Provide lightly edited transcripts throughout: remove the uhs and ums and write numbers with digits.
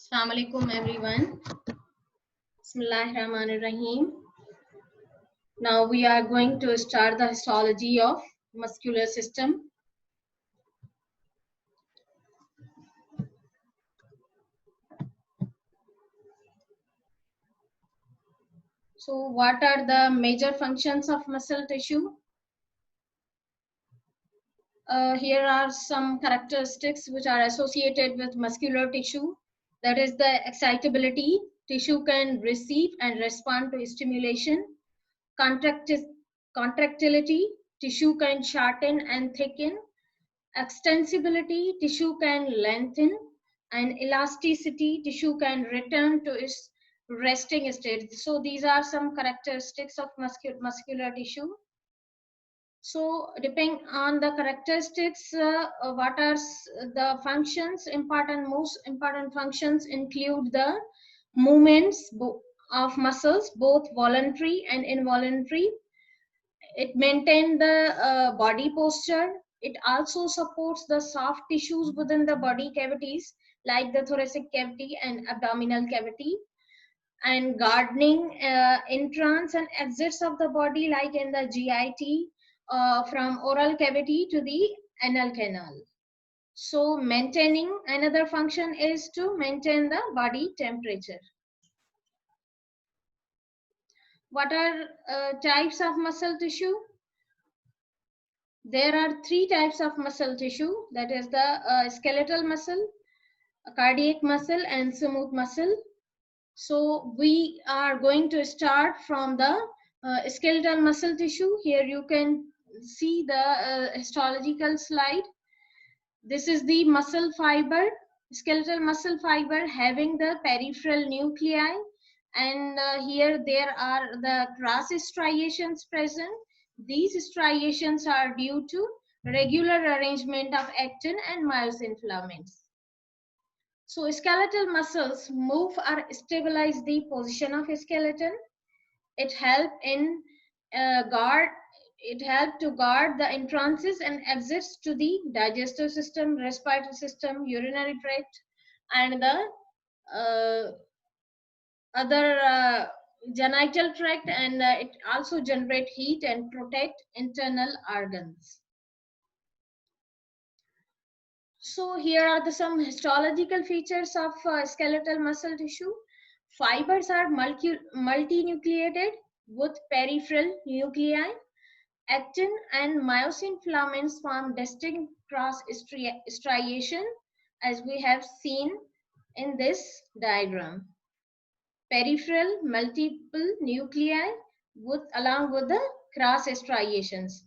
Assalamu alaikum everyone. Bismillahirrahmanirrahim. Now we are going to start the histology of muscular system. So what are the major functions of muscle tissue? Here are some characteristics which are associated with muscular tissue. That is the excitability. Tissue can receive and respond to stimulation. Contractility. Tissue can shorten and thicken. Extensibility. Tissue can lengthen. And elasticity. Tissue can return to its resting state. So these are some characteristics of muscular tissue. So depending on the characteristics, what are the functions? Most important functions include the movements of muscles, both voluntary and involuntary. It maintains the body posture. It also supports the soft tissues within the body cavities, like the thoracic cavity and abdominal cavity, and gardening entrance and exits of the body, like in the GIT, from oral cavity to the anal canal. So maintaining, another function is to maintain the body temperature. What are types of muscle tissue? There are three types of muscle tissue, that is the skeletal muscle, cardiac muscle, and smooth muscle. So we are going to start from the skeletal muscle tissue. Here you can see the histological slide. This is the muscle fiber, skeletal muscle fiber having the peripheral nuclei, and here there are the cross striations present. These striations are due to regular arrangement of actin and myosin filaments. So skeletal muscles move or stabilize the position of a skeleton. It helps in to guard the entrances and exits to the digestive system, respiratory system, urinary tract, and the other genital tract, and it also generate heat and protect internal organs. So here are some histological features of skeletal muscle tissue. Fibers are multinucleated with peripheral nuclei. Actin and myosin filaments form distinct cross striation, as we have seen in this diagram. Peripheral multiple nuclei along with the cross striations.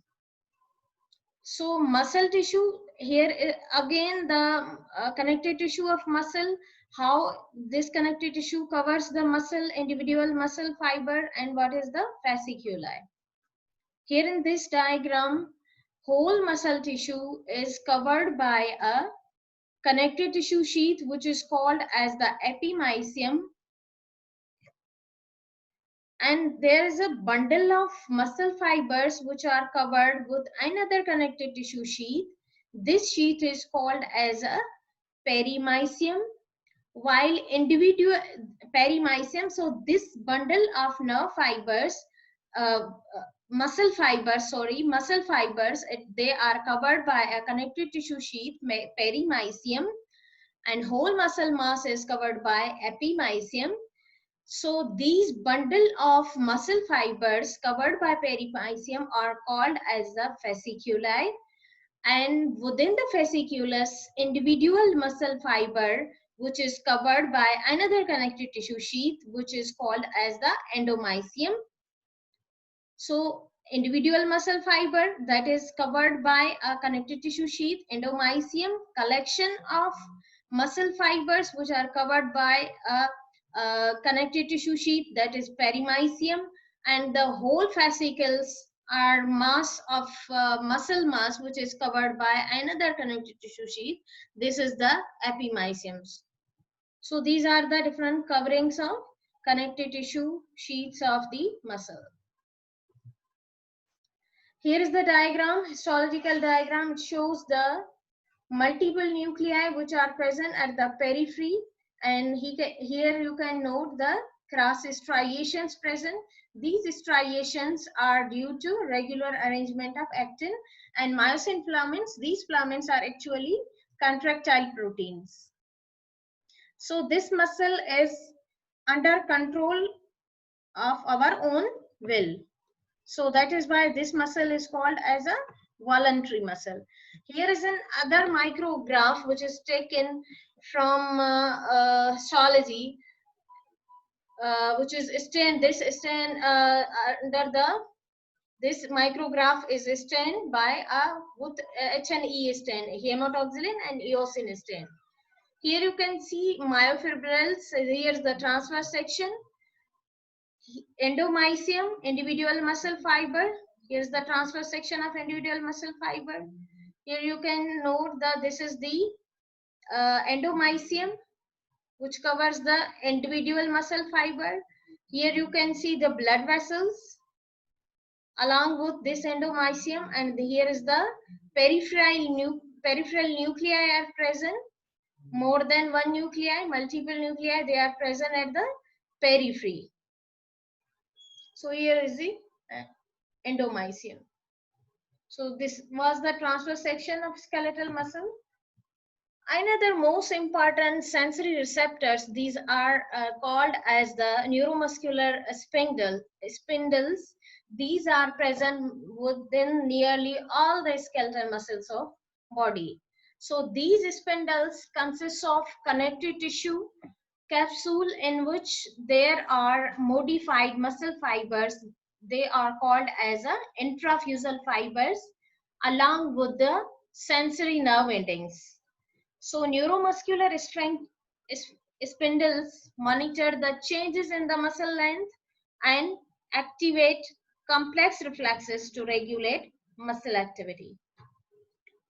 So muscle tissue, here again the connective tissue of muscle, how this connective tissue covers the muscle, individual muscle fiber, and what is the fasciculi. Here in this diagram, whole muscle tissue is covered by a connective tissue sheath, which is called as the epimysium, and there is a bundle of muscle fibers which are covered with another connective tissue sheath. This sheath is called as a perimysium, while individual perimysium. So this bundle of nerve fibers, muscle fibers, they are covered by a connective tissue sheath, perimysium, and whole muscle mass is covered by epimysium. So these bundle of muscle fibers covered by perimysium are called as the fasciculi, And within the fasciculus, individual muscle fiber, which is covered by another connective tissue sheath, which is called as the endomysium. So individual muscle fiber that is covered by a connective tissue sheath, endomysium, collection of muscle fibers which are covered by a connective tissue sheath, that is perimysium, and the whole fascicles are mass of muscle mass which is covered by another connective tissue sheath. This is the epimysiums. So these are the different coverings of connective tissue sheaths of the muscle. Here is the diagram, histological diagram. It shows the multiple nuclei which are present at the periphery, and here you can note the cross striations present. These striations are due to regular arrangement of actin and myosin filaments. These filaments are actually contractile proteins. So this muscle is under control of our own will. So that is why this muscle is called as a voluntary muscle. Here is another micrograph which is taken from histology, which is stain. This stain under the this micrograph is stained by a with H&E stain, hematoxylin and eosin stain. Here you can see myofibrils. Here is the transverse section. Endomysium, individual muscle fiber. Here's the transverse section of individual muscle fiber. Here you can note that this is the endomysium, which covers the individual muscle fiber. Here you can see the blood vessels along with this endomysium, and here is the peripheral nuclei are present. More than one nuclei, multiple nuclei, they are present at the periphery. So here is the endomysium. So this was the transverse section of skeletal muscle. Another most important sensory receptors, these are called as the neuromuscular spindles. These are present within nearly all the skeletal muscles of body. So these spindles consist of connective tissue capsule in which there are modified muscle fibers. They are called as intrafusal fibers along with the sensory nerve endings. So neuromuscular spindles monitor the changes in the muscle length and activate complex reflexes to regulate muscle activity.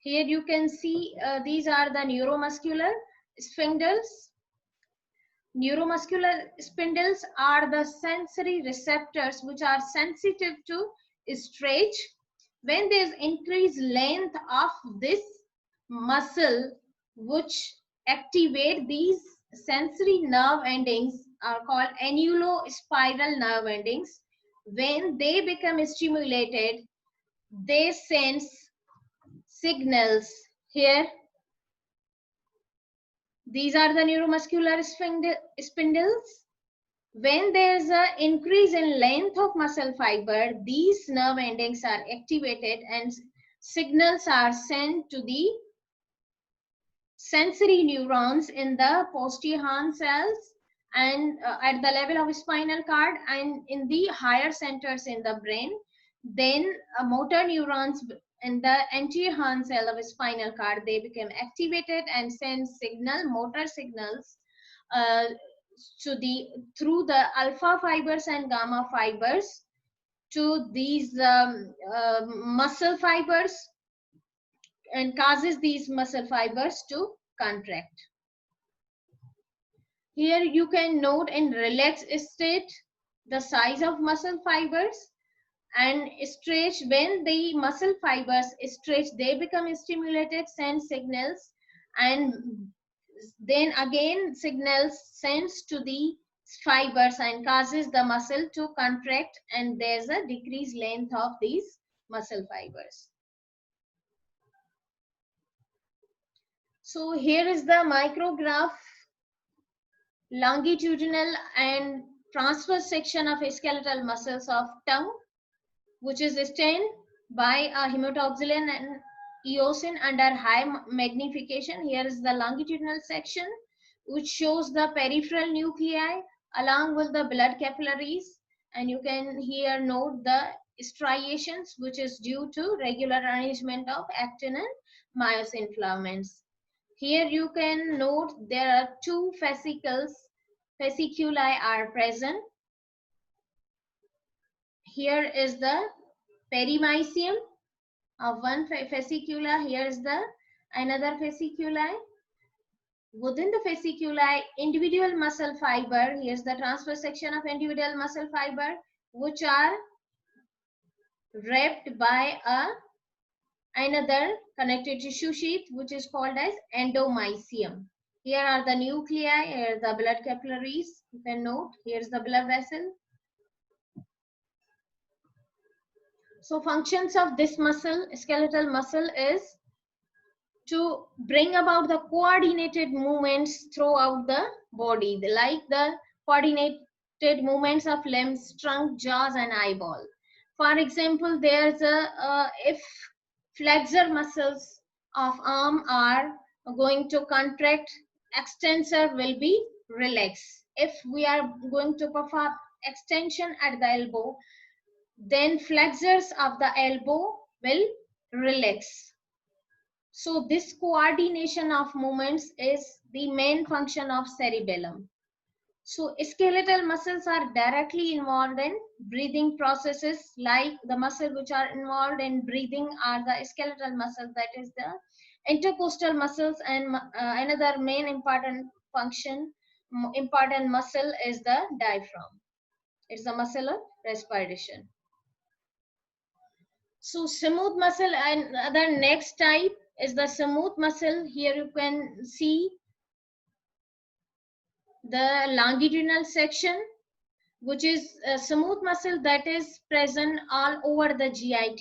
Here you can see these are the neuromuscular spindles. Neuromuscular spindles are the sensory receptors which are sensitive to stretch. When there is increased length of this muscle which activate these sensory nerve endings are called annulospiral nerve endings. When they become stimulated, they sense signals. Here these are the neuromuscular spindles. When there is an increase in length of muscle fiber, these nerve endings are activated and signals are sent to the sensory neurons in the Purkinje cells and at the level of spinal cord and in the higher centers in the brain. Then motor neurons in the anterior cell of spinal cord, they become activated and send motor signals uh, through the alpha fibers and gamma fibers to these muscle fibers and causes these muscle fibers to contract. Here you can note in relaxed state the size of muscle fibers, and stretch. When the muscle fibers stretch, they become stimulated, send signals, and then again signals sends to the fibers and causes the muscle to contract, and there's a decreased length of these muscle fibers. So here is the micrograph, longitudinal and transverse section of skeletal muscles of tongue, which is stained by a hematoxylin and eosin under high magnification. Here is the longitudinal section, which shows the peripheral nuclei along with the blood capillaries. And you can here note the striations, which is due to regular arrangement of actin and myosin filaments. Here you can note there are two fasciculi are present. Here is the perimysium of one fascicula. Here is the another fasciculi. Within the fasciculi, individual muscle fiber. Here's the transverse section of individual muscle fiber, which are wrapped by another connective tissue sheath, which is called as endomysium. Here are the nuclei. Here are the blood capillaries. You can note. Here's the blood vessel. So functions of this muscle, skeletal muscle, is to bring about the coordinated movements throughout the body, like the coordinated movements of limbs, trunk, jaws, and eyeball. For example, there's if flexor muscles of arm are going to contract, extensor will be relaxed. If we are going to perform extension at the elbow, then flexors of the elbow will relax. So this coordination of movements is the main function of cerebellum. So skeletal muscles are directly involved in breathing processes, like the muscles which are involved in breathing are the skeletal muscles, that is the intercostal muscles, and another main important muscle is the diaphragm. It's the muscle of respiration. So smooth muscle, and the next type is the smooth muscle. Here you can see the longitudinal section, which is a smooth muscle that is present all over the GIT,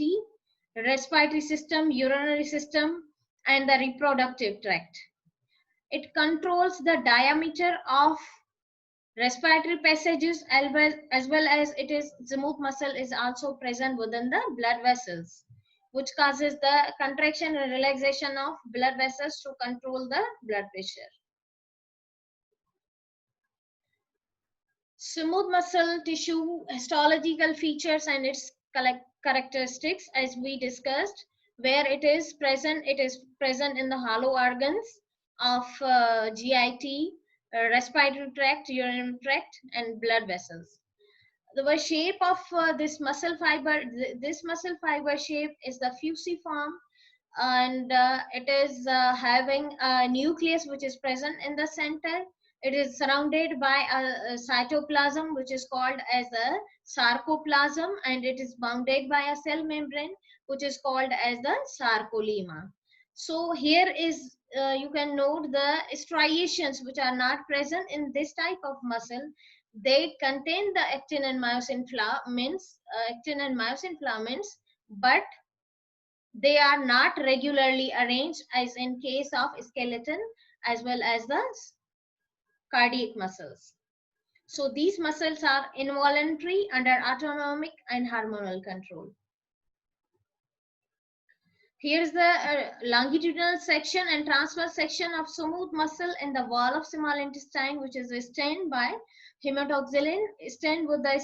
respiratory system, urinary system, and the reproductive tract. It controls the diameter of respiratory passages, as well as it is smooth muscle is also present within the blood vessels, which causes the contraction and relaxation of blood vessels to control the blood pressure. Smooth muscle tissue histological features and its characteristics, as we discussed, where it is present in the hollow organs of GIT, respiratory tract, urinary tract, and blood vessels. The shape of this muscle fiber shape is the fusiform, and it is having a nucleus which is present in the center. It is surrounded by a cytoplasm, which is called as a sarcoplasm, and it is bounded by a cell membrane, which is called as the sarcolemma. So here is you can note the striations which are not present in this type of muscle. They contain the actin and myosin filaments, but they are not regularly arranged, as in case of skeleton as well as the cardiac muscles. So these muscles are involuntary, under autonomic and hormonal control. Here's the longitudinal section and transverse section of smooth muscle in the wall of small intestine, which is stained by hematoxylin, stained with the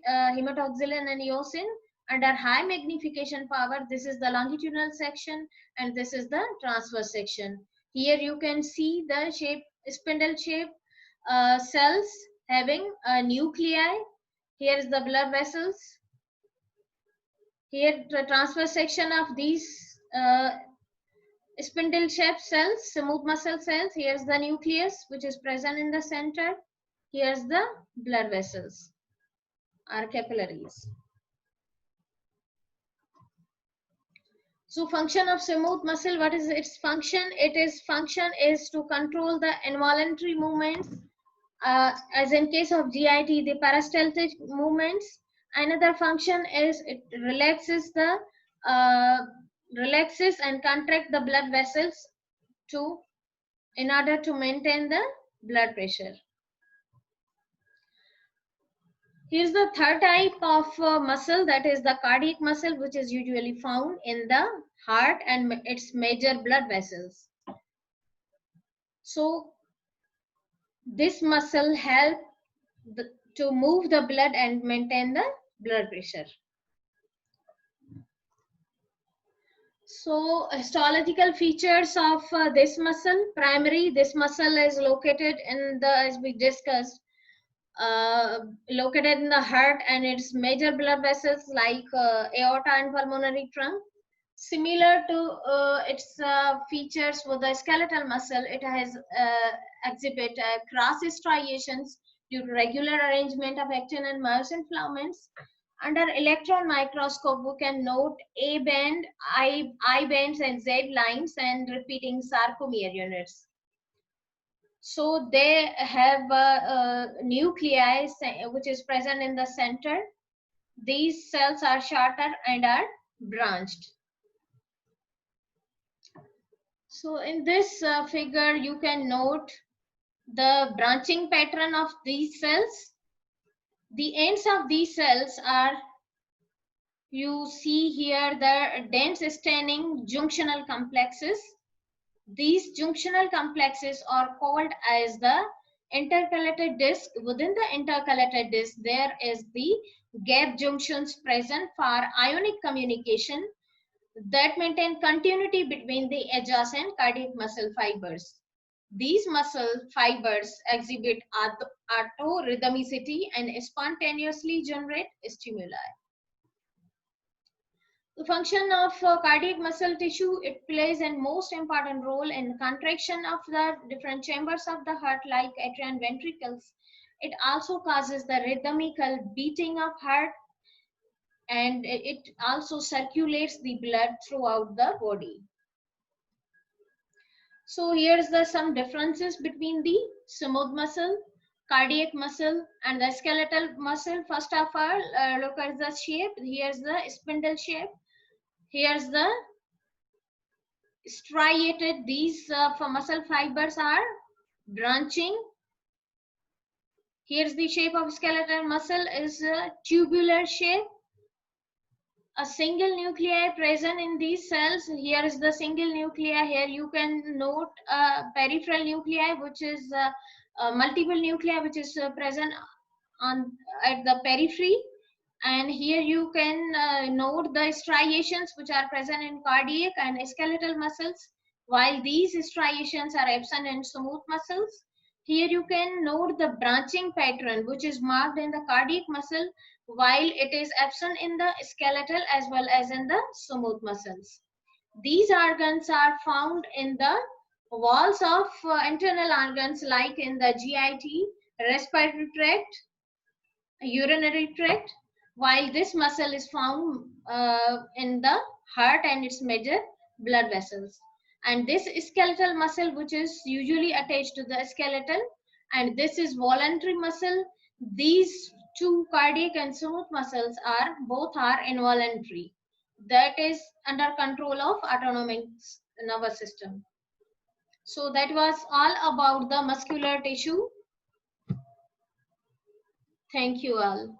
hematoxylin and eosin under high magnification power. This is the longitudinal section, and this is the transverse section. Here you can see the shape, spindle shape cells having a nuclei. Here is the blood vessels. Here the transverse section of these spindle shaped cells, smooth muscle cells. Here's the nucleus, which is present in the center. Here's the blood vessels, or capillaries. So function of smooth muscle, what is its function? Its function is to control the involuntary movements, as in case of GIT, the peristaltic movements. Another function is it relaxes and contract the blood vessels in order to maintain the blood pressure. Here's the third type of muscle, that is the cardiac muscle, which is usually found in the heart and its major blood vessels. So this muscle help to move the blood and maintain the blood pressure. So histological features of this muscle. Primary, this muscle is located in the, as we discussed, located in the heart and its major blood vessels like aorta and pulmonary trunk. Similar to its features for the skeletal muscle, it has exhibit cross striations due to regular arrangement of actin and myosin filaments. Under electron microscope, we can note A band, I bands, and Z lines and repeating sarcomere units. So they have a nuclei which is present in the center. These cells are shorter and are branched. So in this figure, you can note the branching pattern of these cells. The ends of these cells are, you see here, the dense staining junctional complexes. These junctional complexes are called as the intercalated disc. Within the intercalated disc, there is the gap junctions present for ionic communication that maintain continuity between the adjacent cardiac muscle fibers. These muscle fibers exhibit autorhythmicity and spontaneously generate stimuli. The function of cardiac muscle tissue, it plays a most important role in contraction of the different chambers of the heart like atria and ventricles. It also causes the rhythmical beating of heart, and it also circulates the blood throughout the body. So here's some differences between the smooth muscle, cardiac muscle, and the skeletal muscle. First of all, look at the shape. Here's the spindle shape. Here's the striated. These muscle fibers are branching. Here's the shape of skeletal muscle is a tubular shape. A single nuclei present in these cells. Here is the single nuclei. Here you can note peripheral nuclei, which is multiple nuclei, which is present on at the periphery. And here you can note the striations which are present in cardiac and skeletal muscles, while these striations are absent in smooth muscles. Here you can note the branching pattern which is marked in the cardiac muscle, while it is absent in the skeletal as well as in the smooth muscles. These organs are found in the walls of internal organs like in the GIT, respiratory tract, urinary tract, while this muscle is found in the heart and its major blood vessels. And this skeletal muscle, which is usually attached to the skeleton, and this is voluntary muscle. These two, cardiac and smooth muscles, are both are involuntary. That is under control of autonomic nervous system. So that was all about the muscular tissue. Thank you all.